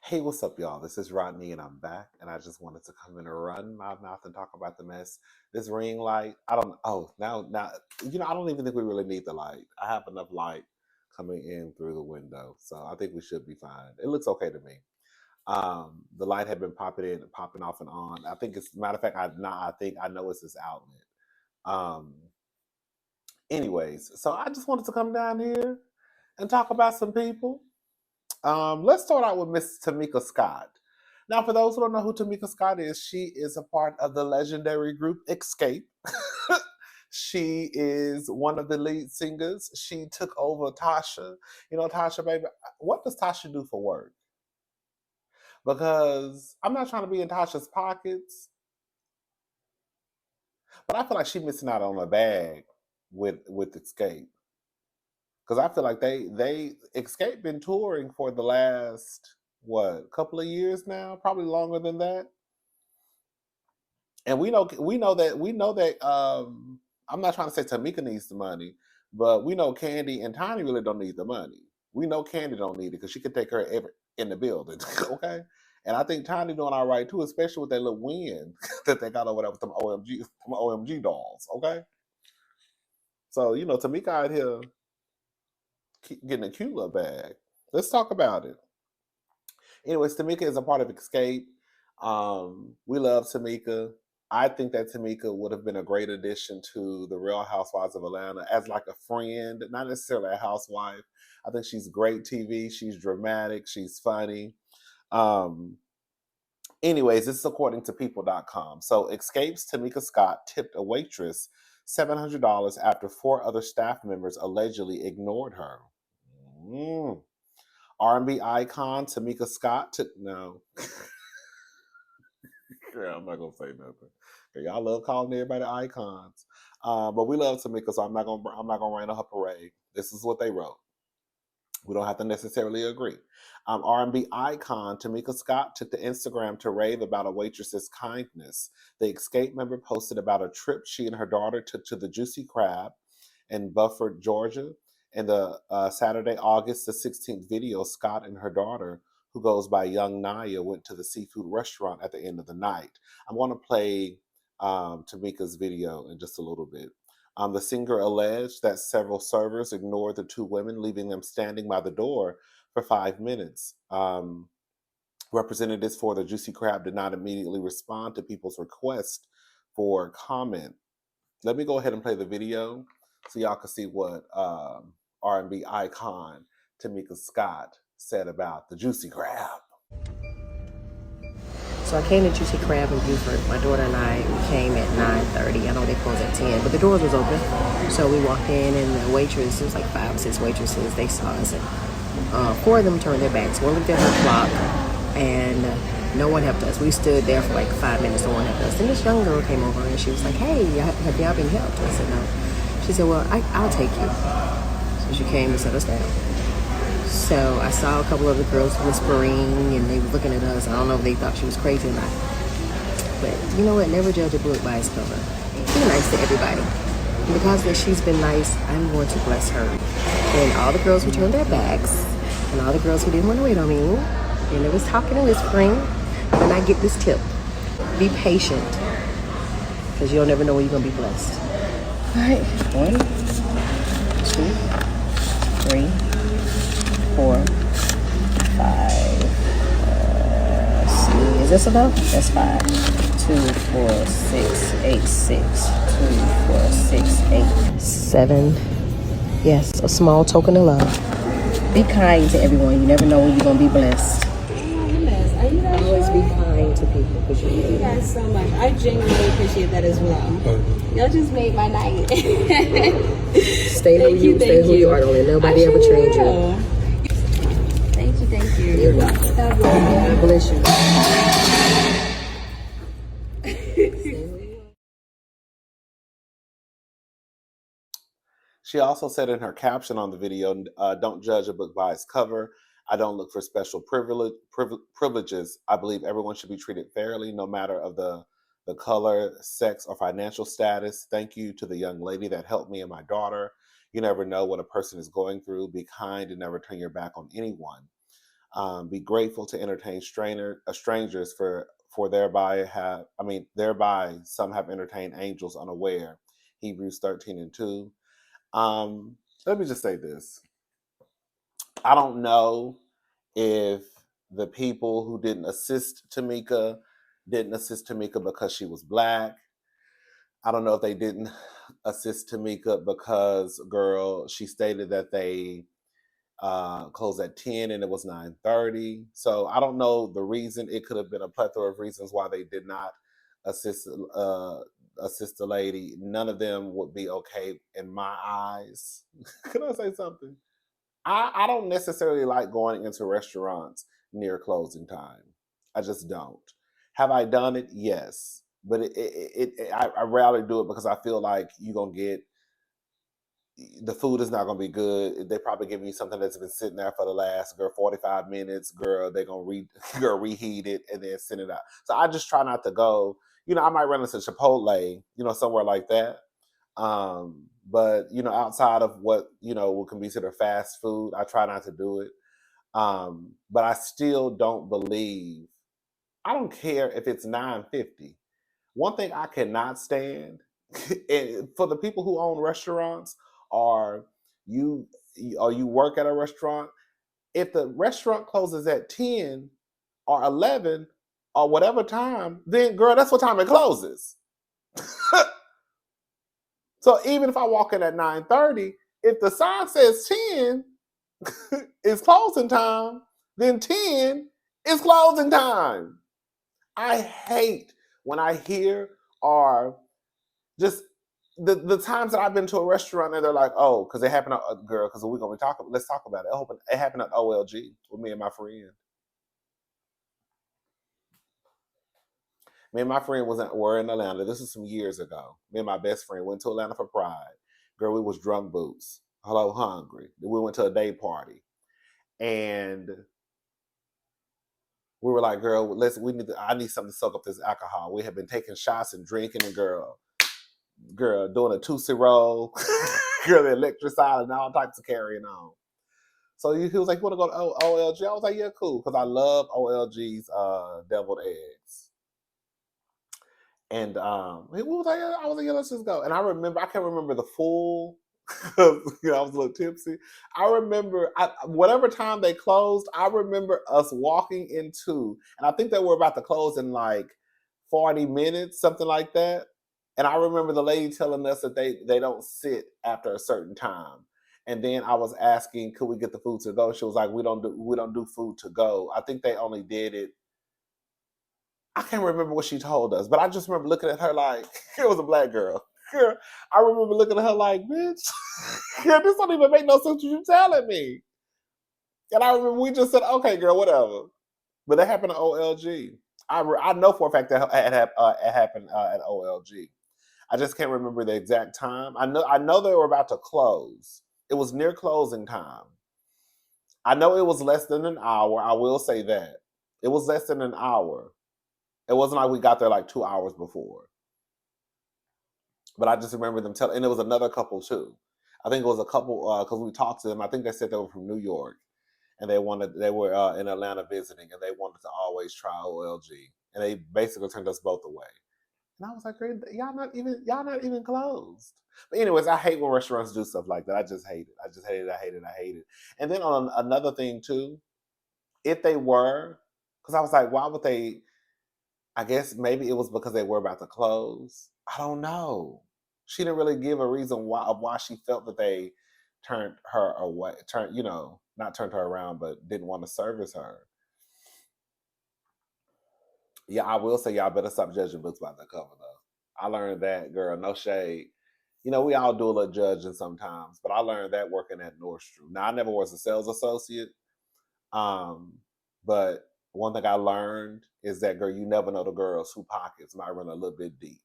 Hey, what's up, y'all? This is Rodney, and I'm back. And I just wanted to come in and run my mouth and talk about the mess. This ring light, I don't. Oh, now, I don't even think we really need the light. I have enough light coming in through the window, so I think we should be fine. It looks okay to me. The light had been popping in, popping off and on. I think it's matter of fact. I think I know it's this outlet. Um, anyways, so I just wanted to come down here and talk about some people. Let's start out with Miss Tamika Scott. Now, for those who don't know who Tamika Scott is, she is a part of the legendary group Escape. She is one of the lead singers. She took over Tasha. Tasha, baby. What does Tasha do for work? Because I'm not trying to be in Tasha's pockets, but I feel like she's missing out on a bag with Escape. Because I feel like they Escape been touring for the last couple of years now, probably longer than that. And we know that I'm not trying to say Tamika needs the money, but we know Candy and Tiny really don't need the money. We know Candy don't need it because she could take her every in the building. Okay. And I think Tiny doing all right too, especially with that little win that they got over there with them OMG dolls. Okay. So, Tamika out here getting a cute little bag. Let's talk about it. Anyways, Tamika is a part of Escape. We love Tamika. I think that Tamika would have been a great addition to the Real Housewives of Atlanta as like a friend, not necessarily a housewife. I think she's great TV. She's dramatic. She's funny. Um, anyways, this is according to people.com. So Escape's Tamika Scott tipped a waitress $700 after four other staff members allegedly ignored her. Mm. R&B icon Tamika Scott took no. Yeah, I'm not gonna say nothing. Okay, y'all love calling everybody icons, but we love Tamika, so I'm not gonna rain on her parade. This is what they wrote. We don't have to necessarily agree. R&B icon Tamika Scott took to Instagram to rave about a waitress's kindness. The Escape member posted about a trip she and her daughter took to the Juicy Crab in Beaufort, Georgia. In the Saturday, August the 16th video, Scott and her daughter, who goes by Young Naya, went to the seafood restaurant at the end of the night. I'm going to play Tamika's video in just a little bit. The singer alleged that several servers ignored the two women, leaving them standing by the door for 5 minutes. Representatives for the Juicy Crab did not immediately respond to people's request for comment. Let me go ahead and play the video so y'all can see what R&B icon Tamika Scott said about the Juicy Crab. So I came to Juicy Crab in Beaufort. My daughter and I came at 9:30. I know they closed at 10, but the doors was open. So we walked in, and the waitress, it was like 5 or 6 waitresses, they saw us. And 4 of them turned their backs. One looked at her clock, and no one helped us. We stood there for like 5 minutes, no one helped us. Then this young girl came over, and she was like, "Hey, have y'all been helped?" I said, "No." She said, "Well, I'll take you." So she came and set us down. So I saw a couple of the girls whispering, and they were looking at us. I don't know if they thought she was crazy or not. But you know what? Never judge a book by its cover. Be nice to everybody. And because that she's been nice, I'm going to bless her. And all the girls who turned their backs, and all the girls who didn't want to wait on me, and they was talking and whispering, when I get this tip, be patient, because you'll never know when you're going to be blessed. All right. 1, 2, 3, 4, 5. See, is this enough? That's 5. 2, 4, 6, 8, 6. 2, 4, 6, 8, 7. Yes, a small token of love. Be kind to everyone. You never know when you're gonna be blessed. Oh my goodness, are you guys Always be kind to people. Thank you guys so much. I genuinely appreciate that as well. Y'all just made my night. Stay who you are. Don't let nobody ever change you. Thank you. You're welcome. God bless you. She also said in her caption on the video, "Don't judge a book by its cover. I don't look for special privileges. I believe everyone should be treated fairly, no matter of the color, sex, or financial status. Thank you to the young lady that helped me and my daughter. You never know what a person is going through. Be kind and never turn your back on anyone." Be grateful to entertain strangers for thereby some have entertained angels unaware. Hebrews 13:2. Let me just say this. I don't know if the people who didn't assist Tamika because she was black. I don't know if they didn't assist Tamika because, girl, she stated that they closed at 10 and it was 9:30. So I don't know the reason. It could have been a plethora of reasons why they did not assist assist the lady. None of them would be okay in my eyes. Can I say something? I don't necessarily like going into restaurants near closing time. I just don't. Have I done it? Yes. But I rarely do it because I feel like you're going to get, the food is not going to be good. They probably give you something that's been sitting there for the last, 45 minutes. Girl, they're going to reheat it and then send it out. So I just try not to go. I might run into Chipotle, somewhere like that. But outside of what we can consider fast food, I try not to do it. But I still don't believe. I don't care if it's 9:50. One thing I cannot stand, and for the people who own restaurants, or you work at a restaurant, if the restaurant closes at 10 or 11 or whatever time, then girl, that's what time it closes. So even if I walk in at 9:30, if the sign says 10 is closing time, then 10 is closing time. I hate when I hear, or just the times that I've been to a restaurant and they're like, oh, because it happened, girl, because we're going to be talking, let's talk about it. It happened at OLG with me and my friend. Me and my friend were in Atlanta. This is some years ago. Me and my best friend went to Atlanta for Pride. Girl, we was drunk boots. Hello, hungry. We went to a day party. And we were like, girl, I need something to soak up this alcohol. We had been taking shots and drinking, and girl, doing a Tootsie Roll, girl, the electricide and all types of carrying on. So he was like, you want to go to OLG? I was like, yeah, cool, because I love OLG's deviled eggs. And he was like, I was like, yeah, let's just go. And I can't remember the full, I was a little tipsy. I remember whatever time they closed, I remember us walking into, and I think they were about to close in like 40 minutes, something like that. And I remember the lady telling us that they don't sit after a certain time. And then I was asking, could we get the food to go? She was like, we don't do food to go. I think they only did it. I can't remember what she told us, but I just remember looking at her like, it was a black girl. Girl, I remember looking at her like, bitch, girl, this don't even make no sense what you're telling me. And I remember we just said, okay, girl, whatever. But that happened at OLG. I know for a fact that it happened at OLG. I just can't remember the exact time. I know they were about to close. It was near closing time. I know it was less than an hour. I will say that. It was less than an hour. It wasn't like we got there like 2 hours before. But I just remember them telling, and it was another couple too. I think it was a couple, because we talked to them. I think they said they were from New York, and they were in Atlanta visiting, and they wanted to always try OLG. And they basically turned us both away. And I was like, y'all not even closed. But anyways, I hate when restaurants do stuff like that. I just hate it. I just hate it. I hate it. I hate it. And then on another thing too, if they were, because I was like, why would they? I guess maybe it was because they were about to close. I don't know. She didn't really give a reason why she felt that they turned her away, not turned her around, but didn't want to service her. Yeah, I will say y'all better stop judging books by the cover though. I learned that, girl, no shade. We all do a little judging sometimes, but I learned that working at Nordstrom. Now, I never was a sales associate, but one thing I learned is that, girl, you never know the girls whose pockets might run a little bit deep.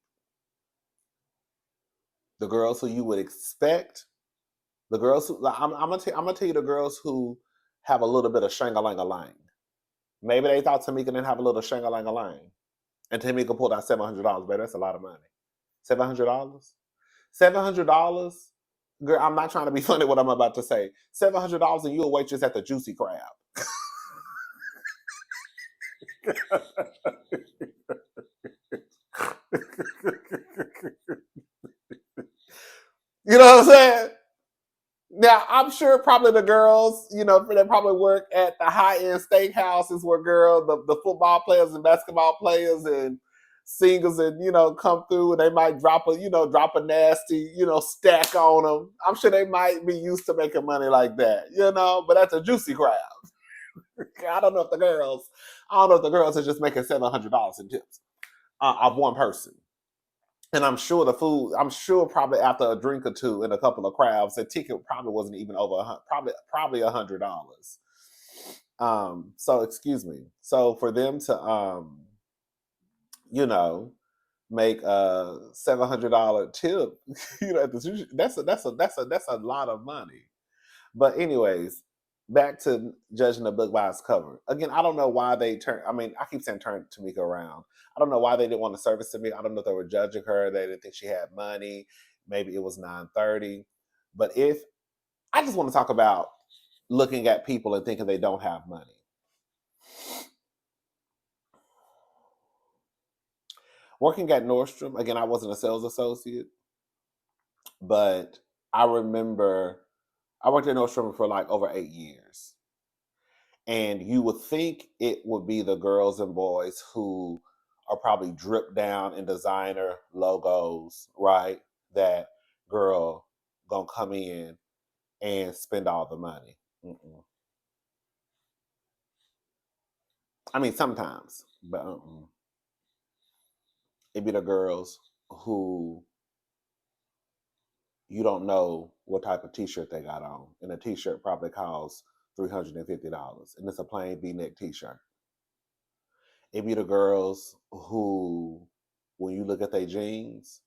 The girls who you would expect, the girls who, I'm gonna tell you the girls who have a little bit of shang-a-lang-a-lang. Maybe they thought Tamika didn't have a little shang-a-lang-a-lang. And Tamika pulled out $700, baby. That's a lot of money. $700? $700? Girl, I'm not trying to be funny what I'm about to say. $700 and you a waitress at the Juicy Crab. You know what I'm saying? Now, I'm sure probably the girls, they probably work at the high-end steakhouses where the football players and basketball players and singers and, come through and they might drop a nasty, stack on them. I'm sure they might be used to making money like that, but that's a juicy crowd. I don't know if the girls are just making $700 in tips of one person. And I'm sure probably after a drink or two and a couple of crabs, the ticket probably wasn't even over probably $100. So excuse me. So for them to make a $700 tip, at the sushi, that's a lot of money. But anyways, back to judging a book by its cover. Again, I don't know why they I keep saying turn Tamika around. I don't know why they didn't want to service to me. I don't know if they were judging her. They didn't think she had money. Maybe it was 9:30. But I just want to talk about looking at people and thinking they don't have money. Working at Nordstrom, again, I wasn't a sales associate, but I remember I worked at Nordstrom for like over 8 years. And you would think it would be the girls and boys who are probably dripped down in designer logos, right? That girl gonna come in and spend all the money. Mm-mm. I mean, sometimes, but it'd be the girls who you don't know what type of t-shirt they got on. And a t-shirt probably costs $350. And it's a plain V-neck t-shirt. It be the girls who, when you look at their jeans,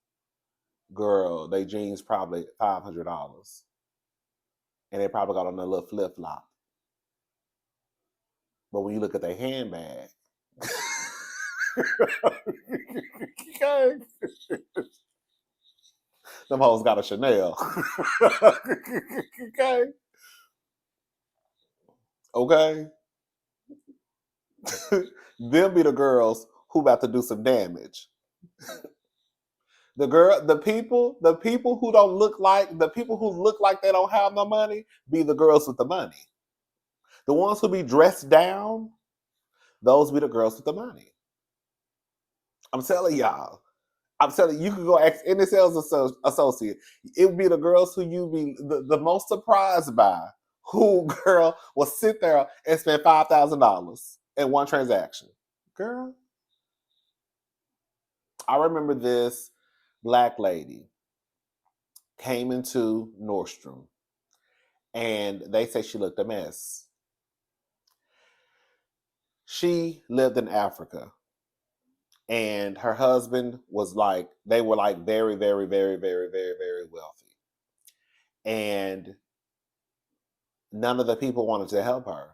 girl, they jeans probably $500. And they probably got on a little flip-flop. But when you look at their handbag, okay. Them hoes got a Chanel. Okay. Okay. Them be the girls who about to do some damage. The people who don't look like the people who look like they don't have no money be the girls with the money. The ones who be dressed down, those be the girls with the money. I'm telling y'all. I'm telling you, can go ask any sales associate. It would be the girls who you be the most surprised by. Who, girl, will sit there and spend $5,000 in one transaction. Girl, I remember this black lady came into Nordstrom and they say she looked a mess. She lived in Africa and her husband was like, they were like very, very, very, very, very, very wealthy. And none of the people wanted to help her.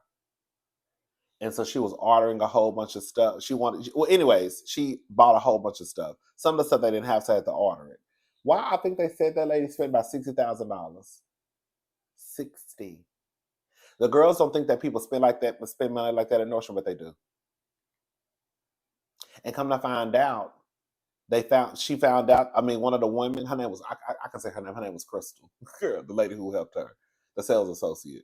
And so she was ordering a whole bunch of stuff. She bought a whole bunch of stuff. Some of the stuff they didn't have, so I had to order it. Why? I think they said that lady spent about $60,000. 60. The girls don't think that people spend money like that at Nordstrom, but they do. And come to find out, she found out, one of the women, her name was, I can say her name was Crystal, the lady who helped her, the sales associate.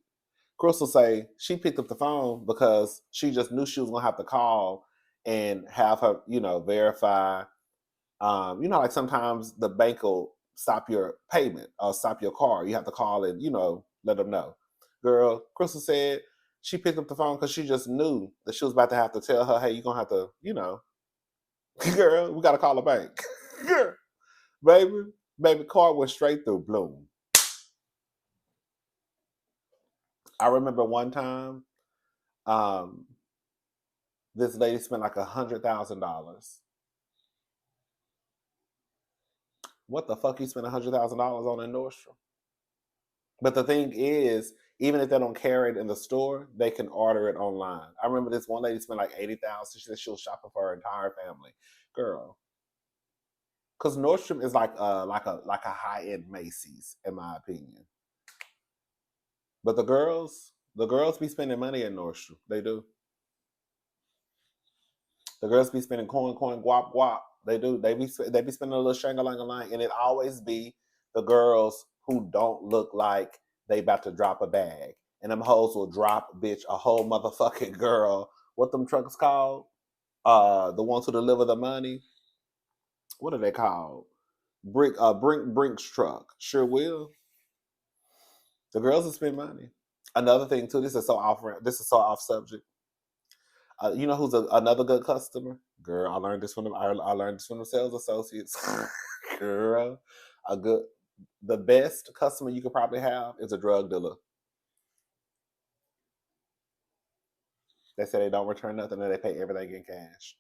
Crystal say she picked up the phone because she just knew she was going to have to call and have her, verify. Like sometimes the bank will stop your payment or stop your car. You have to call and, let them know. Girl, Crystal said she picked up the phone because she just knew that she was about to have to tell her, hey, you're going to have to, girl, we got to call the bank. Girl, baby, car went straight through. Bloom. I remember one time, this lady spent like $100,000. What the fuck you spend $100,000 on in Nordstrom? But the thing is, even if they don't carry it in the store, they can order it online. I remember this one lady spent like $80,000. She said she was shopping for her entire family. Girl, because Nordstrom is like a high-end Macy's, in my opinion. But the girls be spending money at Nordstrom. They do. The girls be spending coin, guap, guap. They do. They be spending a little shang-a-lang-a-lang, and it always be the girls who don't look like they about to drop a bag. And them hoes will drop, bitch, a whole motherfucking girl. What them trucks called? The ones who deliver the money. What are they called? Brink's truck. Sure will. The girls will spend money. Another thing too. This is so off. This is so off subject. You know who's another good customer? Girl, I learned this from them. I learned this from the sales associates. Girl, the best customer you could probably have is a drug dealer. They say they don't return nothing and they pay everything in cash.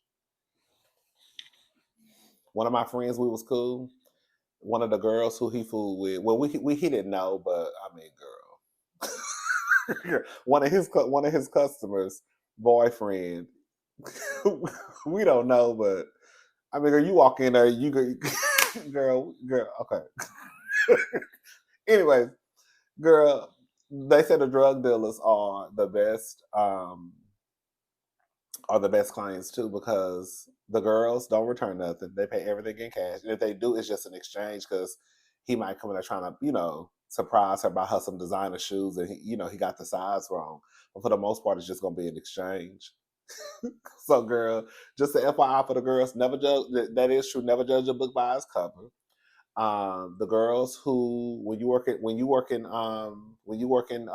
One of my friends, we was cool. One of the girls who he fooled with. Well, he didn't know, but I mean, girl, one of his customers' boyfriend. We don't know, but I mean, girl, you walk in there, girl, okay. Anyways, girl, they said the drug dealers are the best clients too, because the girls don't return nothing. They pay everything in cash. And if they do, it's just an exchange, because he might come in there trying to, surprise her, buy her some designer shoes, and he got the size wrong. But for the most part, it's just gonna be an exchange. So, girl, just an FYI for the girls, never judge. That is true. Never judge a book by its cover. The girls who, when you work in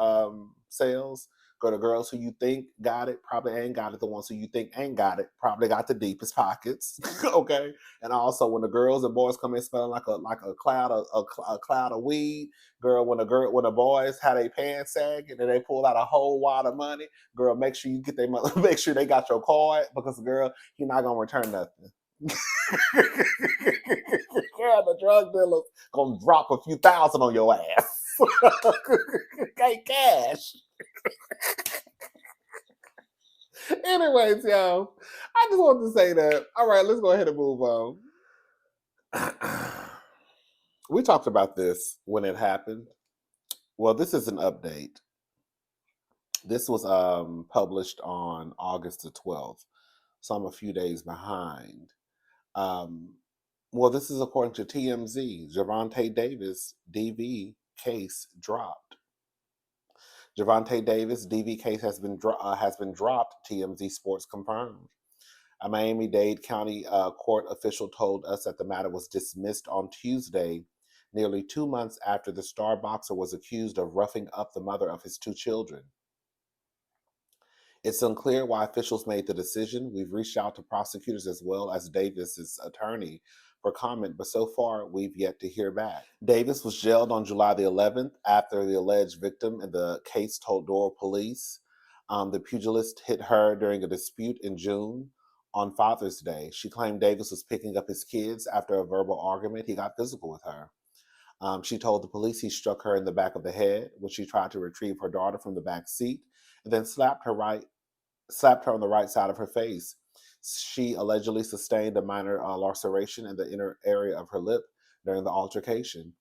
sales, go to girls who you think got it, probably ain't got it. The ones who you think ain't got it, probably got the deepest pockets. Okay, and also when the girls and boys come in smelling like a cloud of weed, girl. When the boys had a pants sagging and they pull out a whole wad of money, girl, make sure you get their mother, make sure they got your card, because girl, he not gonna return nothing. Yeah, the drug dealer's gonna drop a few thousand on your ass. Okay, cash. Anyways, y'all, I just wanted to say that. All right, let's go ahead and move on. We talked about this when it happened. Well, this is an update. This was published on August the 12th, so I'm a few days behind. Well, this is according to TMZ. Gervonta Davis DV case dropped. Gervonta Davis DV case has been dropped. TMZ Sports confirmed. A Miami-Dade County court official told us that the matter was dismissed on Tuesday, nearly 2 months after the star boxer was accused of roughing up the mother of his 2 children. It's unclear why officials made the decision. We've reached out to prosecutors as well as Davis's attorney for comment, but so far we've yet to hear back. Davis was jailed on July the 11th after the alleged victim in the case told Doral police the pugilist hit her during a dispute in June on Father's Day. She claimed Davis was picking up his kids after a verbal argument. He got physical with her. She told the police he struck her in the back of the head when she tried to retrieve her daughter from the back seat, and then slapped her on the right side of her face. She allegedly sustained a minor laceration in the inner area of her lip during the altercation.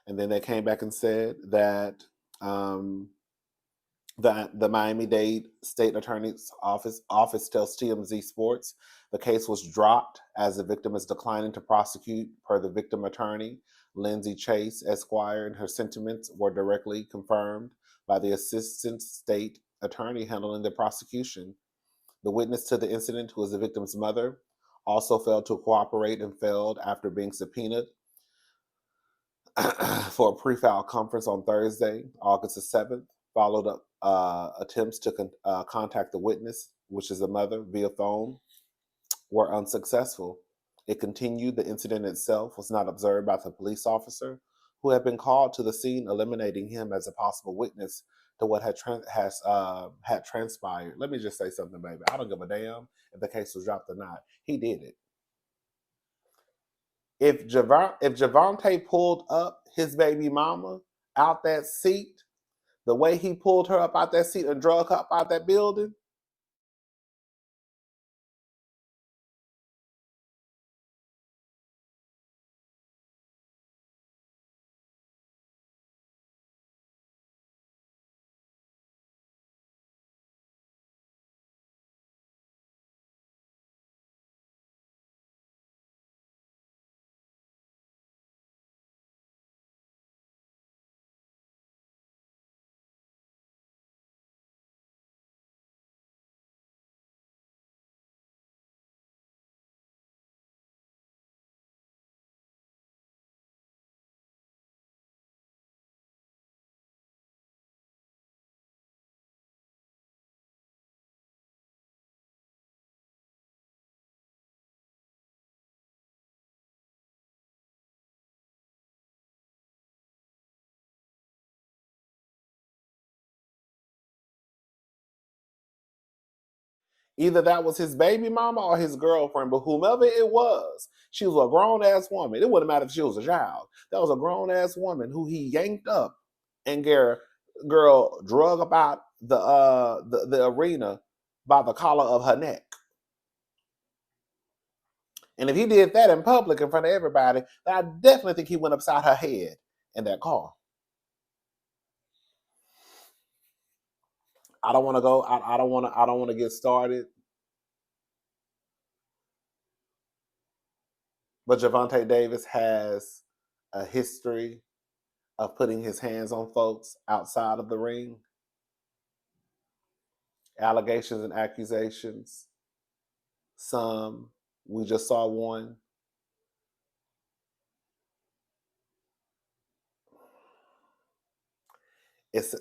And then they came back and said that the Miami-Dade State Attorney's Office tells TMZ Sports the case was dropped as the victim is declining to prosecute, per the victim attorney, Lindsay Chase, Esquire, and her sentiments were directly confirmed by the assistant state attorney handling the prosecution. The witness to the incident, who is the victim's mother, also failed to cooperate and failed after being subpoenaed for a pre-file conference on Thursday, August the 7th. Followed up attempts to contact the witness, which is the mother, via phone, were unsuccessful. It continued. The incident itself was not observed by the police officer who had been called to the scene, eliminating him as a possible witness to what had transpired. Let me just say something, baby. I don't give a damn if the case was dropped or not. He did it. If Gervonta pulled up his baby mama out that seat, the way he pulled her up out that seat and drug her up out that building, Either that was his baby mama or his girlfriend, but whomever it was, she was a grown-ass woman. It wouldn't matter if she was a child. That was a grown-ass woman who he yanked up and girl drug about the arena by the collar of her neck. And if he did that in public in front of everybody, then I definitely think he went upside her head in that car. I don't want to go. I don't want to get started. But Gervonta Davis has a history of putting his hands on folks outside of the ring. Allegations and accusations. Some, we just saw one. It's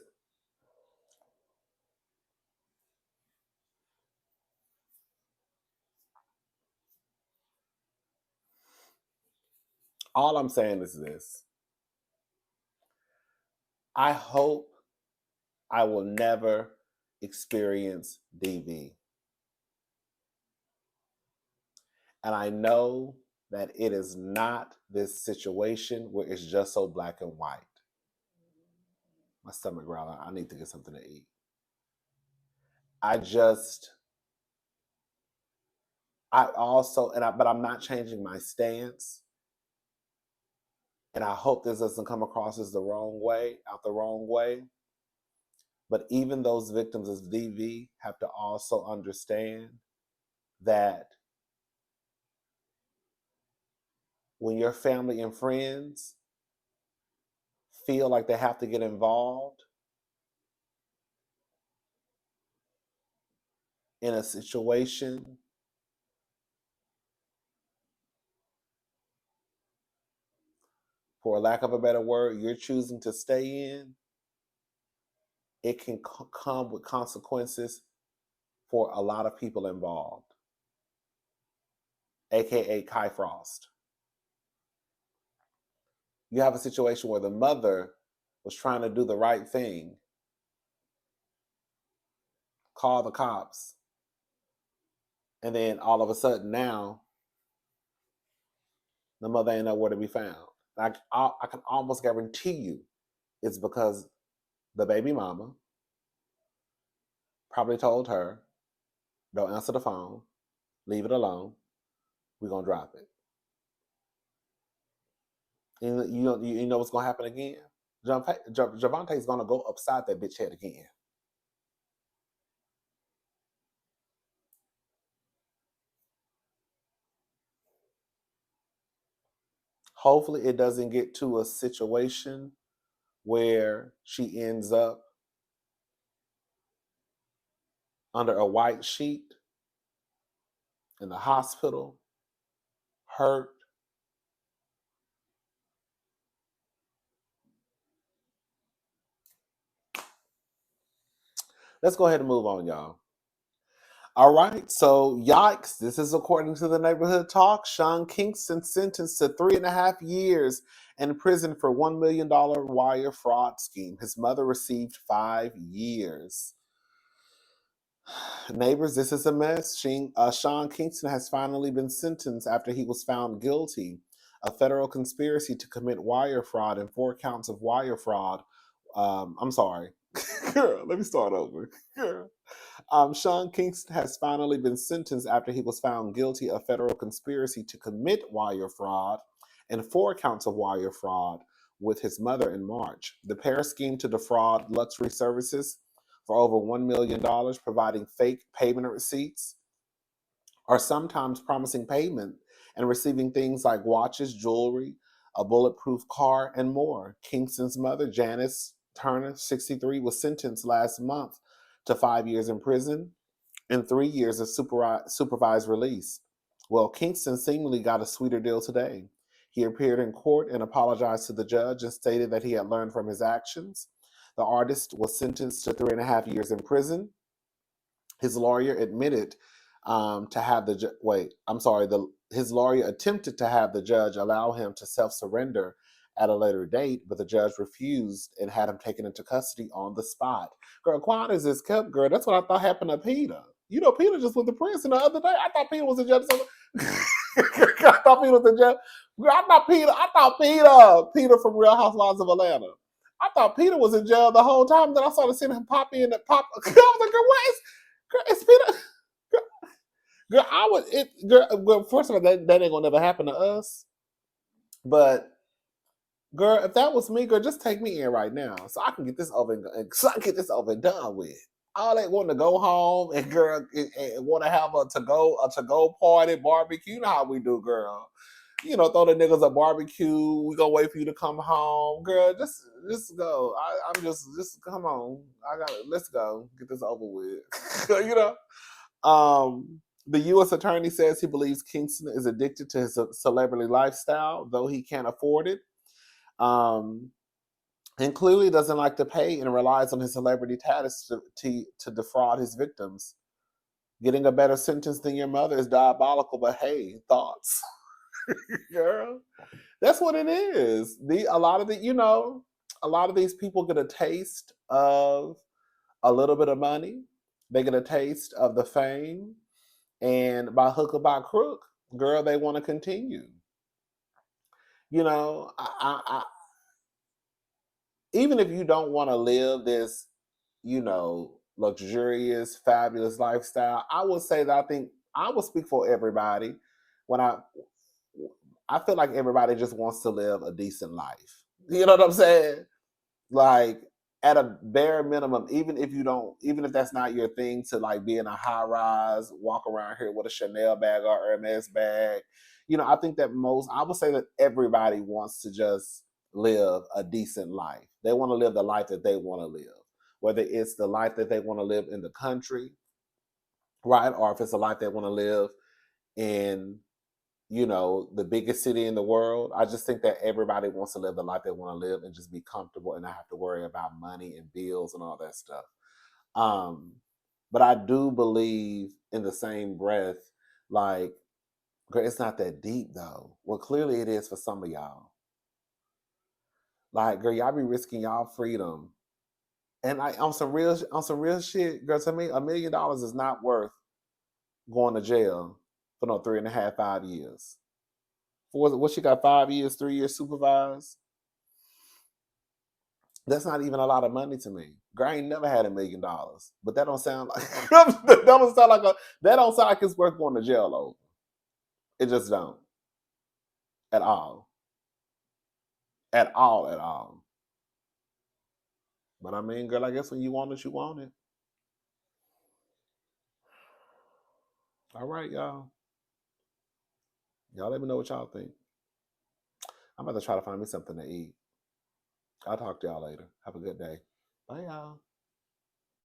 all I'm saying is this. I hope I will never experience DV. And I know that it is not this situation where it's just so black and white. My stomach growling. I need to get something to eat. But I'm not changing my stance. And I hope this doesn't come across as the wrong way. But even those victims of DV have to also understand that when your family and friends feel like they have to get involved in a situation for lack of a better word, you're choosing to stay in, it can come with consequences for a lot of people involved, aka Kai Frost. You have a situation where the mother was trying to do the right thing, call the cops, and then all of a sudden now, the mother ain't nowhere to be found. I can almost guarantee you it's because the baby mama probably told her, don't answer the phone, leave it alone, we're going to drop it. And you know what's going to happen again? Gervonta is going to go upside that bitch head again. Hopefully it doesn't get to a situation where she ends up under a white sheet in the hospital, hurt. Let's go ahead and move on, y'all. All right, so yikes. This is according to the Neighborhood Talk. Sean Kingston sentenced to 3.5 years in prison for $1 million wire fraud scheme. His mother received 5 years. Neighbors, this is a mess. Sean Kingston has finally been sentenced after he was found guilty of federal conspiracy to commit wire fraud and 4 counts of wire fraud. I'm sorry. Girl, let me start over. Girl. Sean Kingston has finally been sentenced after he was found guilty of federal conspiracy to commit wire fraud and 4 counts of wire fraud with his mother in March. The pair schemed to defraud luxury services for over $1 million, providing fake payment receipts or sometimes promising payment and receiving things like watches, jewelry, a bulletproof car, and more. Kingston's mother, Janice Turner, 63, was sentenced last month to 5 years in prison and 3 years of supervised release. Well, Kingston seemingly got a sweeter deal today. He appeared in court and apologized to the judge and stated that he had learned from his actions. The artist was sentenced to 3.5 years in prison. His lawyer admitted to have his lawyer attempted to have the judge allow him to self-surrender at a later date, but the judge refused and had him taken into custody on the spot. Girl, quiet as this kept, girl. That's what I thought happened to Peter. You know, Peter just went to prison the other day. I thought Peter was in jail. I thought Peter was in jail. I thought Peter from Real Housewives of Atlanta. I thought Peter was in jail the whole time. Then I started seeing him pop in and pop. I was like, girl, it's Peter. Girl, first of all, that ain't gonna never happen to us. But girl, if that was me, girl, just take me in right now so I can get this over and done with. All that wanting to go home and girl and want to have a to go party barbecue. You know how we do, girl. You know, throw the niggas a barbecue. We gonna wait for you to come home, girl. Just go. I'm just come on. Let's go. Get this over with. You know. The U.S. attorney says he believes Kingston is addicted to his celebrity lifestyle, though he can't afford it. And clearly doesn't like to pay and relies on his celebrity status to defraud his victims. Getting a better sentence than your mother is diabolical, but hey, thoughts? Girl, that's what it is. A lot of these people get a taste of a little bit of money. They get a taste of the fame. And by hook or by crook, girl, they want to continue. You know, I even if you don't want to live this, you know, luxurious, fabulous lifestyle, I would say that I think I would speak for everybody when I feel like everybody just wants to live a decent life. You know what I'm saying? Like at a bare minimum, even if that's not your thing to like be in a high rise, walk around here with a Chanel bag or Hermes bag. You know, I think that I would say that everybody wants to just live a decent life. They want to live the life that they want to live, whether it's the life that they want to live in the country, right? Or if it's a life they want to live in, you know, the biggest city in the world. I just think that everybody wants to live the life they want to live and just be comfortable and not have to worry about money and bills and all that stuff. But I do believe in the same breath, like, girl, it's not that deep though. Well, clearly it is for some of y'all. Like, girl, y'all be risking y'all freedom. And on some real shit, girl, to me, $1 million is not worth going to jail for no 3.5, 5 years. What she got 5 years, 3 years supervised? That's not even a lot of money to me. Girl, I ain't never had $1 million, but that don't sound like that don't sound like it's worth going to jail over. It just don't at all, at all, at all. But I mean, girl, I guess when you want it, you want it. All right, y'all. Y'all let me know what y'all think. I'm about to try to find me something to eat. I'll talk to y'all later. Have a good day. Bye, y'all.